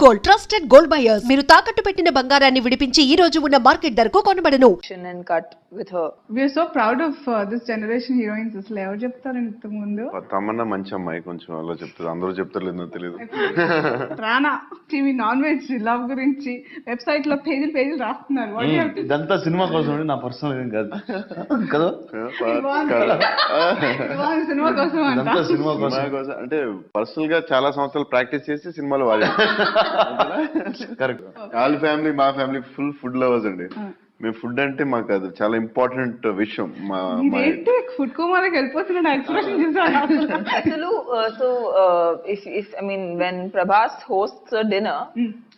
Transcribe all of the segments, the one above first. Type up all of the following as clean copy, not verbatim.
Gold, trusted gold buyers. మీరు తాకట్టు పెట్టిన బంగారాన్ని విడిపించి ఈ రోజు ఉన్న మార్కెట్ ధరకు కొనబడను. And cut with her. We are so proud of this generation heroines. అసలు ఎవరు చెప్తారు ఇంతకు ముందు? తమన్నా మంచి అమ్మాయి, కొంచెం అలా చెప్తారు, అందరూ చెప్తారు లేదో తెలియదు. రానా టీవీ నాన్ వెజ్ లవ్ గురించి వెబ్సైట్ లో పేజీలు రాస్తున్నారు. ఇదంతా సినిమా కోసం నా పర్సనల్ ఏం కాదు కదా, సినిమా కోసం ఇదంతా సినిమా కోసం. అంటే పర్సనల్ గా చాలా సంవత్సరాలు ప్రాక్టీస్ చేసి సినిమాలో వాడారు. కరెక్ట్. వాళ్ళ ఫ్యామిలీ మా ఫ్యామిలీ ఫుల్ ఫుడ్ లవర్స్ అండి. మేము ఫుడ్ అంటే మాకు అది చాలా ఇంపార్టెంట్ విషయం. ఫుడ్ కోమాలోకి వెళ్ళిపోతున్నాడు ఎక్స్ప్రెషన్ చూసాను అసలు. So if I mean when Prabhas hosts a dinner,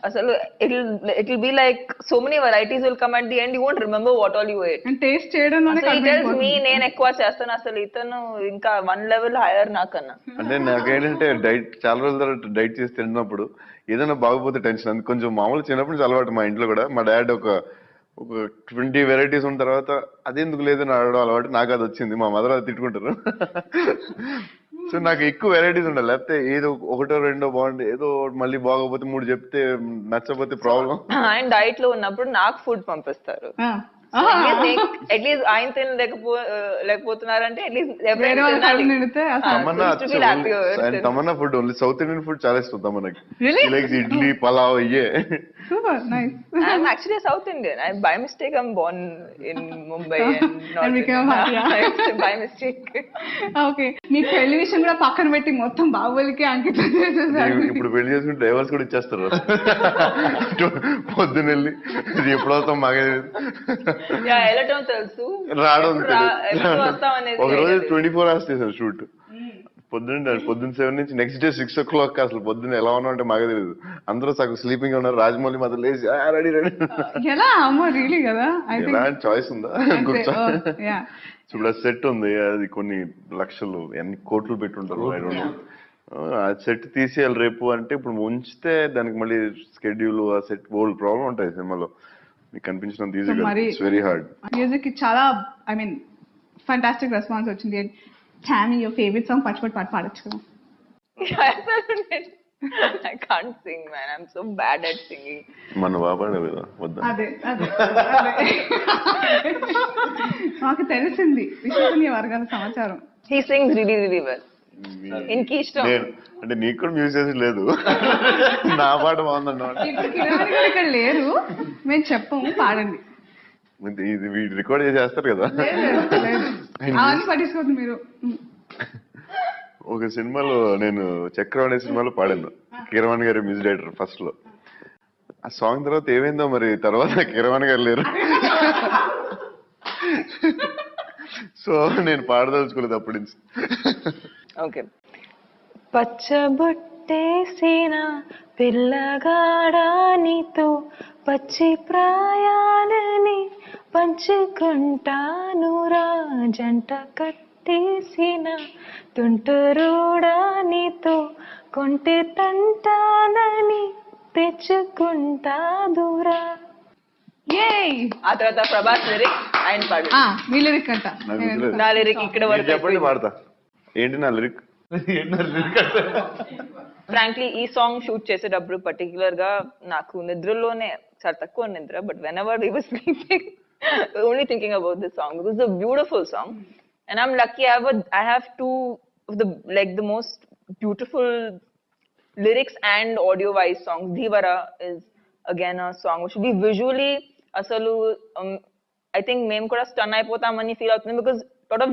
అసలు it'll be like so many varieties will come at the end. You won't remember what all you ate. And taste చేయడంలోనే he tells me నేను ఎక్కువ చేస్తాను, అసలు ఇతను ఇంకా 1 level higher నాకన్నా. అంటే నాకేంటంటే డైట్ చాలా రోజుల తర్వాత డైట్ చేసి తిన్నప్పుడు ఏదైనా బాగోపోతే టెన్షన్. అది కొంచెం మామూలు చిన్నప్పటి నుంచి అలవాటు. మా ఇంట్లో కూడా మా డాడ్ ఒక 20 వెరైటీస్ ఉన్న తర్వాత అదెందుకు లేదని అడగడం అలవాటు. నాకు అది వచ్చింది. మా మదర్ అది తిట్టుకుంటారు. సో నాకు ఎక్కువ వెరైటీస్ ఉండాలి, లేకపోతే ఏదో ఒకటో రెండో బాగుంది, ఏదో మళ్ళీ బాగోపోతే 3 చెప్తే నచ్చపోతే ప్రాబ్లం. ఆయన డైట్ లో ఉన్నప్పుడు నాకు ఫుడ్ పంపిస్తారు. అట్లీస్ట్ ఆయన లేకపోతున్నారంటే Tamannaah food only south Indian food చాలా ఇష్టం తమన్నకి. ఇడ్లీ పలావ్ అయ్యే. I'm actually South Indian. By mistake I'm born in Mumbai and became by mistake. Okay. మీ పెళ్లి విషయం కూడా పక్కన పెట్టి మొత్తం బాహుబలికి అంకితం చేసేసారు. ఇప్పుడు పెళ్లి చేసుకుంటే డైవర్స్ కూడా ఇచ్చేస్తారు. పొద్దున వెళ్ళి ఎప్పుడవుతాం మాకే వెళ్ళటం తెలుసు, రావడం వస్తామనేది. ఒక రోజు 24 hours చేశారు షూట్. పొద్దున్న 7 నుంచి నెక్స్ట్ డే 6 o'clock. అసలు పొద్దున్న ఎలా ఉన్నా అంటే మాకే తెలియదు. అందరూ సగం స్లీపింగ్ ఉన్నారు. రాజమౌళి మాత్రం లేచి రెడీ ఎలా అమ్మో రియలీ కదా. ఎలాంటి చాయిస్ ఉందా? కూర్చో. ఇప్పుడు సెట్ ఉంది, అది కొన్ని లక్షలు ఎన్ని కోట్లు పెట్టుంటారు. ఆ సెట్ తీసేయాలి రేపు అంటే ఇప్పుడు ఉంచితే దానికి మళ్ళీ స్కెడ్యూల్, ఆ సెట్ బోల్డ్ ప్రాబ్లం ఉంటాయి సినిమాలో. మీకు కనిపించడం ఈజీ కాదు, ఇట్స్ వెరీ హార్డ్. మ్యూజిక్ కి చాలా ఐ మీన్ ఫంటాస్టిక్ రెస్పాన్స్ వచ్చింది. Tammy, your favorite song, పట్టుపట్టు పాట పాడొచ్చు కదా. I can't sing, man. I'm so bad at singing. మన బాబాడే కదా వద్దా. అదే నాకు తెలిసింది విశ్వసనీయ వర్గాల సమాచారం. He sings really, really well. ఇంకి ఇష్టం అంటే నీకు కూడా మ్యూజిక్ లేదు. నా పాట బాగుందన్నమాట. ఇక్కడ లేరు, మేము చెప్పము పాడండి. ఇది రికార్డ్ చేసేస్తారు కదా. పట్టించుకోండి మీరు. ఒక సినిమాలో నేను చక్రవాణి సినిమాలో పాడాను. కీరవాణి గారి మ్యూజిక్ డైరెక్టర్ ఫస్ట్ లో. ఆ సాంగ్ తర్వాత ఏమైందో మరి, తర్వాత కీరవాణి గారు లేరు. సో నేను పాడదలుచుకోలేదు అప్పటి నుంచి. ఓకే. పచ్చబొట్టేసిన పిల్లగాడా నీతో పచ్చి ప్రాయాలని పంచుకుంటాను రా, జంట కట్టేసిన తుంటరుడా నీతో కొంటె తంటానని తెచ్చుకుంటాదురా. ఆ తర్వాత ప్రభాస్ లిరిక్ ఆయన పాడు. మీ లిరిక్ అంట. నా లిరిక్ ఇక్కడ వరకు చెప్పండి, పాడతా. ఏంటి నా లిరిక్? ఫ్రాంక్లీ ఈ సాంగ్ షూట్ చేసేటప్పుడు పర్టికులర్ గా నాకు నిద్రలోనే చాలా తక్కువ నిద్ర, but when ever I was sleeping only thinking about this song because it's a beautiful song and I'm lucky I have two of the most beautiful lyrics and audio wise songs. Dhivara is again a song which should be visually asalu I think mem kuda stun ayipotamani feel avutundi because lot of